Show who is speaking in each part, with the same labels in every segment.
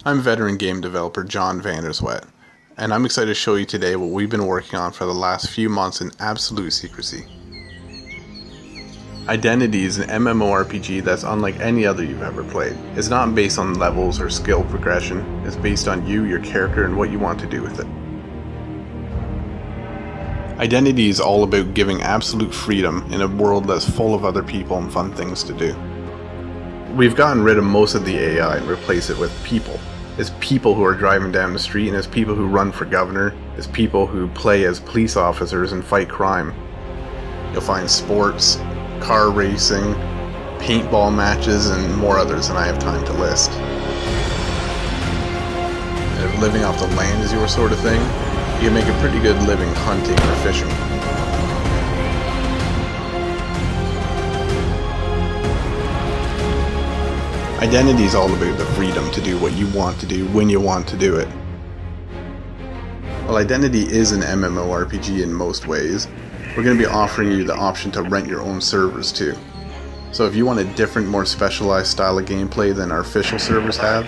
Speaker 1: I'm veteran game developer John Vanderswet, and I'm excited to show you today what we've been working on for the last few months in absolute secrecy. Identity is an MMORPG that's unlike any other you've ever played. It's not based on levels or skill progression, it's based on you, your character, and what you want to do with it. Identity is all about giving absolute freedom in a world that's full of other people and fun things to do. We've gotten rid of most of the AI and replaced it with people. It's people who are driving down the street, and it's people who run for governor, it's people who play as police officers and fight crime. You'll find sports, car racing, paintball matches, and more others than I have time to list. And if living off the land is your sort of thing, you can make a pretty good living hunting or fishing. Identity is all about the freedom to do what you want to do when you want to do it. While Identity is an MMORPG in most ways, we're going to be offering you the option to rent your own servers too. So if you want a different, more specialized style of gameplay than our official servers have,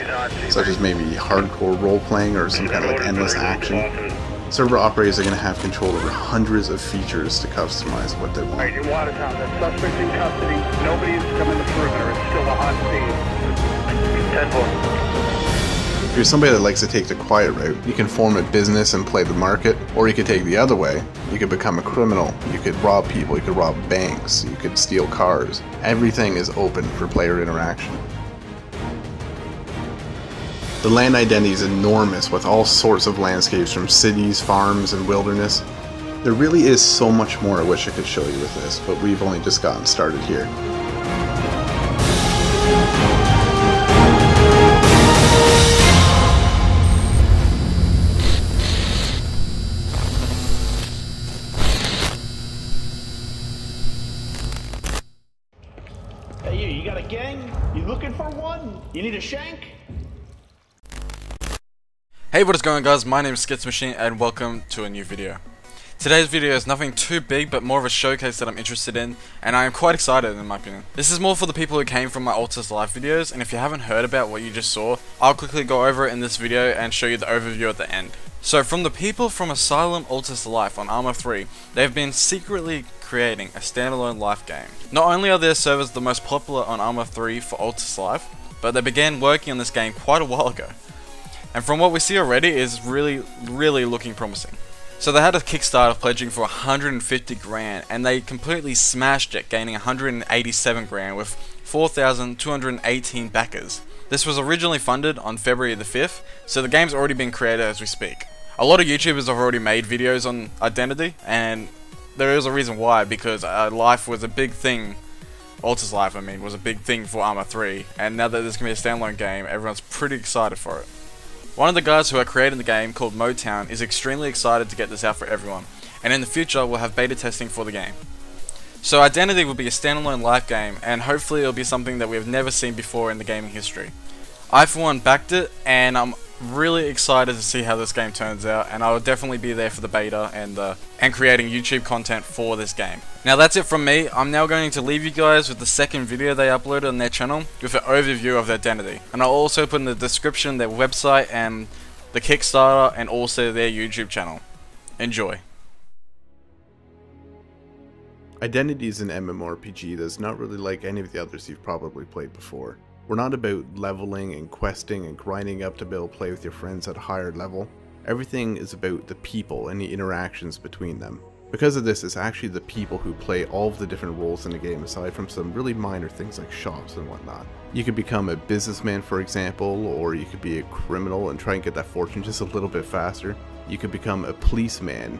Speaker 1: such as maybe hardcore role-playing or some kind of like endless action, server operators are going to have control over hundreds of features to customize what they want.
Speaker 2: Alright, in Watertown, the suspect in custody. Nobody's coming to perimeter. It's still a hot scene. 10-4.
Speaker 1: If you're somebody that likes to take the quiet route, you can form a business and play the market, or you could take the other way. You could become a criminal, you could rob people, you could rob banks, you could steal cars. Everything is open for player interaction. The land identity is enormous, with all sorts of landscapes from cities, farms, and wilderness. There really is so much more I wish I could show you with this, but we've only just gotten started here.
Speaker 3: Hey, you got a gang? You looking for one? You need a shank?
Speaker 4: Hey, what is going on, guys? My name is Machine and welcome to a new video. Today's video is nothing too big, but more of a showcase that I'm interested in, and I am quite excited in my opinion. This is more for the people who came from my Altus Life videos, and if you haven't heard about what you just saw, I'll quickly go over it in this video and show you the overview at the end. So from the people from Asylum Altus Life on Arma 3, they've been secretly creating a standalone life game. Not only are their servers the most popular on Arma 3 for Altus Life, but they began working on this game quite a while ago. And from what we see already is really looking promising. So they had a Kickstarter pledging for 150 grand, and they completely smashed it, gaining 187 grand with 4,218 backers. This was originally funded on February the 5th, so the game's already been created as we speak. A lot of YouTubers have already made videos on Identity, and there is a reason why, because Life was a big thing. Altus Life, I mean, was a big thing for Arma 3, and now that there's going to be a standalone game, everyone's pretty excited for it. One of the guys who are creating the game, called Motown, is extremely excited to get this out for everyone, and in the future we'll have beta testing for the game. So Identity will be a standalone life game, and hopefully it'll be something that we've never seen before in the gaming history. I for one backed it, and I'm really excited to see how this game turns out, and I will definitely be there for the beta and creating YouTube content for this game. Now that's it from me. I'm now going to leave you guys with the second video they uploaded on their channel with an overview of their Identity, and I'll also put in the description their website and the Kickstarter and also their YouTube channel. Enjoy.
Speaker 1: Identity is an MMORPG that's not really like any of the others you've probably played before. We're not about leveling and questing and grinding up to be able to play with your friends at a higher level. Everything is about the people and the interactions between them. Because of this, it's actually the people who play all of the different roles in the game, aside from some really minor things like shops and whatnot. You could become a businessman, for example, or you could be a criminal and try and get that fortune just a little bit faster. You could become a policeman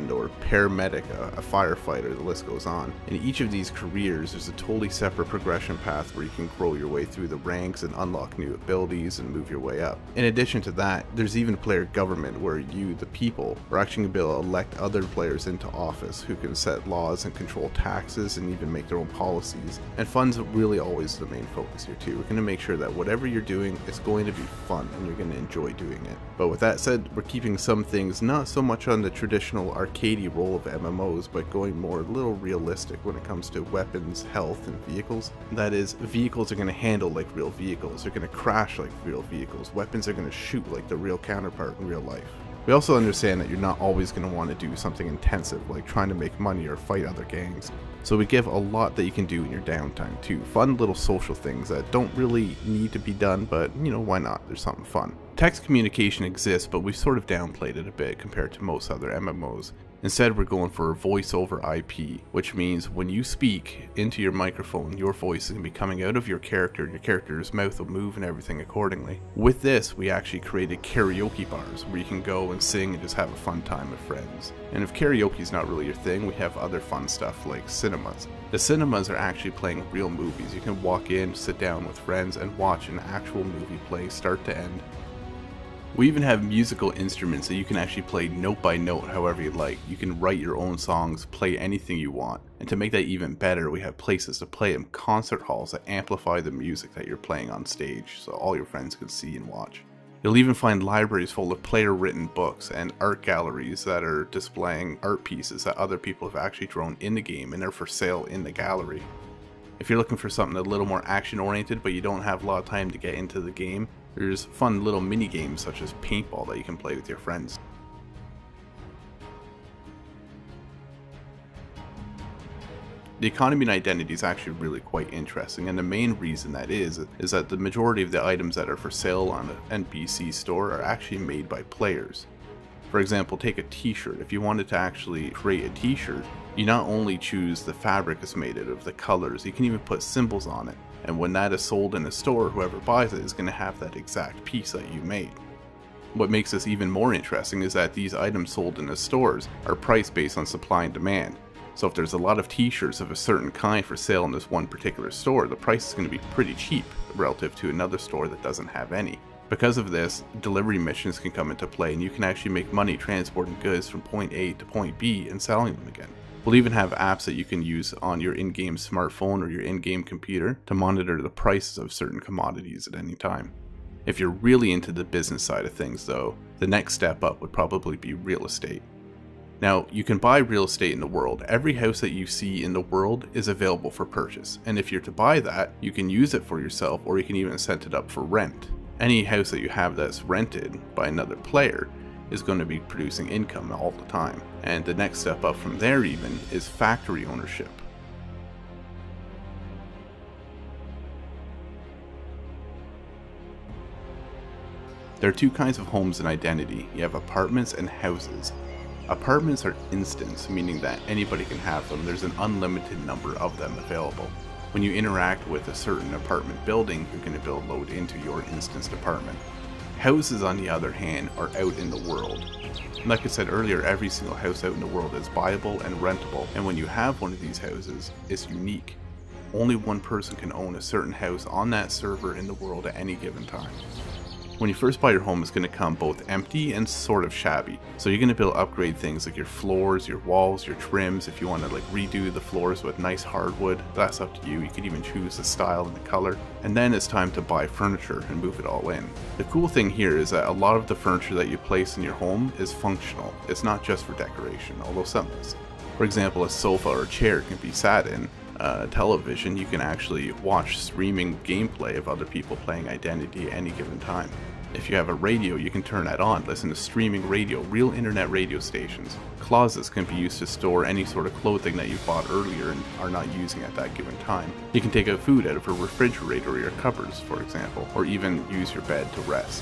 Speaker 1: or paramedic, a firefighter, the list goes on. In each of these careers, there's a totally separate progression path where you can grow your way through the ranks and unlock new abilities and move your way up. In addition to that, there's even player government where you, the people, are actually going to be able to elect other players into office who can set laws and control taxes and even make their own policies. And fun's really always the main focus here too. We're going to make sure that whatever you're doing is going to be fun and you're going to enjoy doing it. But with that said, we're keeping some things not so much on the traditional traditional arcadey role of MMOs, but going more a little realistic when it comes to weapons, health, and vehicles. That is, vehicles are going to handle like real vehicles, they're going to crash like real vehicles, weapons are going to shoot like the real counterpart in real life. We also understand that you're not always going to want to do something intensive like trying to make money or fight other gangs. So we give a lot that you can do in your downtime too. Fun little social things that don't really need to be done, but you know, why not? There's something fun. Text communication exists, but we've sort of downplayed it a bit compared to most other MMOs. Instead, we're going for voice over IP, which means when you speak into your microphone, your voice is going to be coming out of your character's mouth will move and everything accordingly. With this, we actually created karaoke bars where you can go and sing and just have a fun time with friends. And if karaoke is not really your thing, we have other fun stuff like cinemas. The cinemas are actually playing real movies. You can walk in, sit down with friends, and watch an actual movie play start to end. We even have musical instruments that you can actually play note by note however you like. You can write your own songs, play anything you want. And to make that even better, we have places to play them, concert halls that amplify the music that you're playing on stage so all your friends can see and watch. You'll even find libraries full of player-written books and art galleries that are displaying art pieces that other people have actually drawn in the game and they're for sale in the gallery. If you're looking for something a little more action-oriented but you don't have a lot of time to get into the game, there's fun little mini games such as paintball that you can play with your friends. The economy and identity is actually really quite interesting, and the main reason that is that the majority of the items that are for sale on an NPC store are actually made by players. For example, take a t-shirt. If you wanted to actually create a t-shirt, you not only choose the fabric it's made out of, the colors, you can even put symbols on it. And when that is sold in a store, whoever buys it is going to have that exact piece that you made. What makes this even more interesting is that these items sold in the stores are priced based on supply and demand. So if there's a lot of t-shirts of a certain kind for sale in this one particular store, the price is going to be pretty cheap relative to another store that doesn't have any. Because of this, delivery missions can come into play and you can actually make money transporting goods from point A to point B and selling them again. We'll even have apps that you can use on your in-game smartphone or your in-game computer to monitor the prices of certain commodities at any time. If you're really into the business side of things though, the next step up would probably be real estate. Now, you can buy real estate in the world. Every house that you see in the world is available for purchase, and if you're to buy that, you can use it for yourself or you can even set it up for rent. Any house that you have that's rented by another player is going to be producing income all the time. And the next step up from there even is factory ownership. There are two kinds of homes in Identity. You have apartments and houses. Apartments are instants, meaning that anybody can have them. There's an unlimited number of them available. When you interact with a certain apartment building, you're going to be able to load into your instanced apartment. Houses, on the other hand, are out in the world. Like I said earlier, every single house out in the world is buyable and rentable, and when you have one of these houses, it's unique. Only one person can own a certain house on that server in the world at any given time. When you first buy your home, it's going to come both empty and sort of shabby. So you're going to be able to upgrade things like your floors, your walls, your trims. If you want to like redo the floors with nice hardwood, that's up to you. You can even choose the style and the color. And then it's time to buy furniture and move it all in. The cool thing here is that a lot of the furniture that you place in your home is functional. It's not just for decoration, although some is. For example, a sofa or a chair can be sat in. Television, you can actually watch streaming gameplay of other people playing Identity at any given time. If you have a radio, you can turn that on, listen to streaming radio, real internet radio stations. Closets can be used to store any sort of clothing that you bought earlier and are not using at that given time. You can take out food out of a refrigerator or your cupboards, for example, or even use your bed to rest.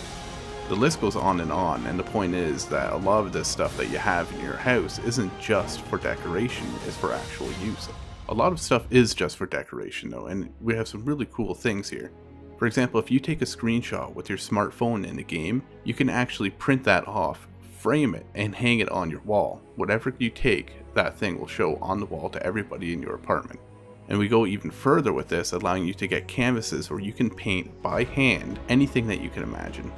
Speaker 1: The list goes on, and the point is that a lot of this stuff that you have in your house isn't just for decoration, it's for actual use. A lot of stuff is just for decoration though, and we have some really cool things here. For example, if you take a screenshot with your smartphone in the game, you can actually print that off, frame it, and hang it on your wall. Whatever you take, that thing will show on the wall to everybody in your apartment. And we go even further with this, allowing you to get canvases where you can paint by hand anything that you can imagine.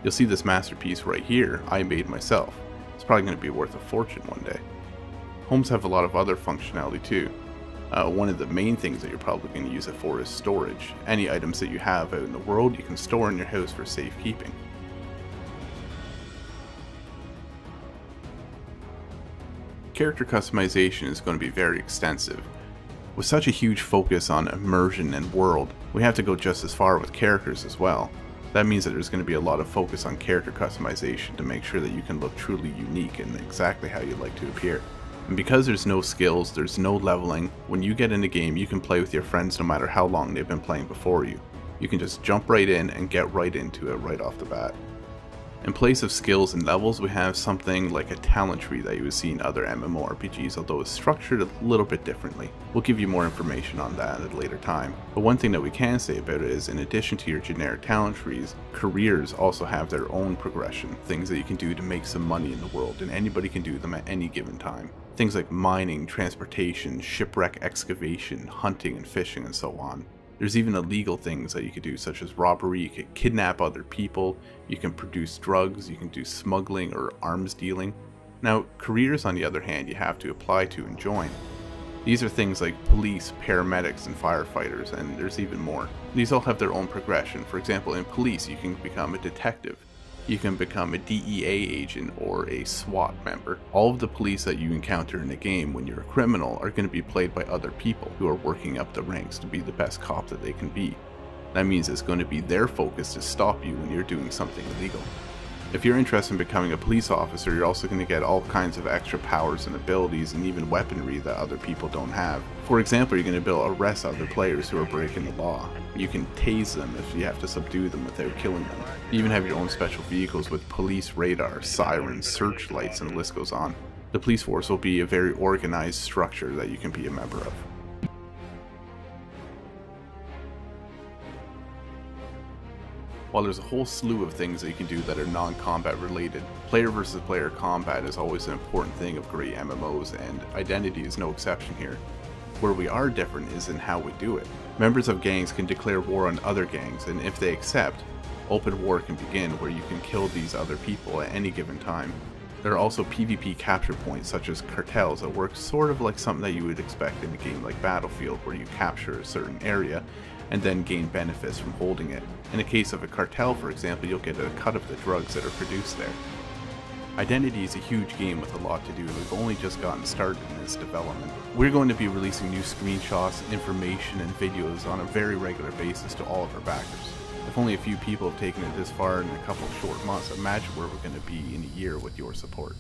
Speaker 1: You'll see this masterpiece right here, I made myself. It's probably going to be worth a fortune one day. Homes have a lot of other functionality too. One of the main things that you're probably going to use it for is storage. Any items that you have out in the world you can store in your house for safekeeping. Character customization is going to be very extensive. With such a huge focus on immersion and world, we have to go just as far with characters as well. That means that there's going to be a lot of focus on character customization to make sure that you can look truly unique and exactly how you'd like to appear. And because there's no skills, there's no leveling, when you get in a game you can play with your friends no matter how long they've been playing before you. You can just jump right in and get right into it right off the bat. In place of skills and levels, we have something like a talent tree that you would see in other MMORPGs, although it's structured a little bit differently. We'll give you more information on that at a later time. But one thing that we can say about it is, in addition to your generic talent trees, careers also have their own progression, things that you can do to make some money in the world, and anybody can do them at any given time. Things like mining, transportation, shipwreck excavation, hunting and fishing, and so on. There's even illegal things that you could do, such as robbery. You could kidnap other people, you can produce drugs, you can do smuggling or arms dealing. Now, careers on the other hand, you have to apply to and join. These are things like police, paramedics, and firefighters, and there's even more. These all have their own progression. For example, in police, you can become a detective. You can become a DEA agent or a SWAT member. All of the police that you encounter in a game when you're a criminal are going to be played by other people who are working up the ranks to be the best cop that they can be. That means it's going to be their focus to stop you when you're doing something illegal. If you're interested in becoming a police officer, you're also going to get all kinds of extra powers and abilities and even weaponry that other people don't have. For example, you're going to be able to arrest other players who are breaking the law. You can tase them if you have to subdue them without killing them. You even have your own special vehicles with police radar, sirens, searchlights, and the list goes on. The police force will be a very organized structure that you can be a member of. While there's a whole slew of things that you can do that are non-combat related, player versus player combat is always an important thing of great MMOs, and Identity is no exception here. Where we are different is in how we do it. Members of gangs can declare war on other gangs, and if they accept, open war can begin where you can kill these other people at any given time. There are also PvP capture points such as cartels that work sort of like something that you would expect in a game like Battlefield, where you capture a certain area and then gain benefits from holding it. In the case of a cartel, for example, you'll get a cut of the drugs that are produced there. Identity is a huge game with a lot to do, and we've only just gotten started in its development. We're going to be releasing new screenshots, information, and videos on a very regular basis to all of our backers. If only a few people have taken it this far in a couple of short months, imagine where we're going to be in a year with your support.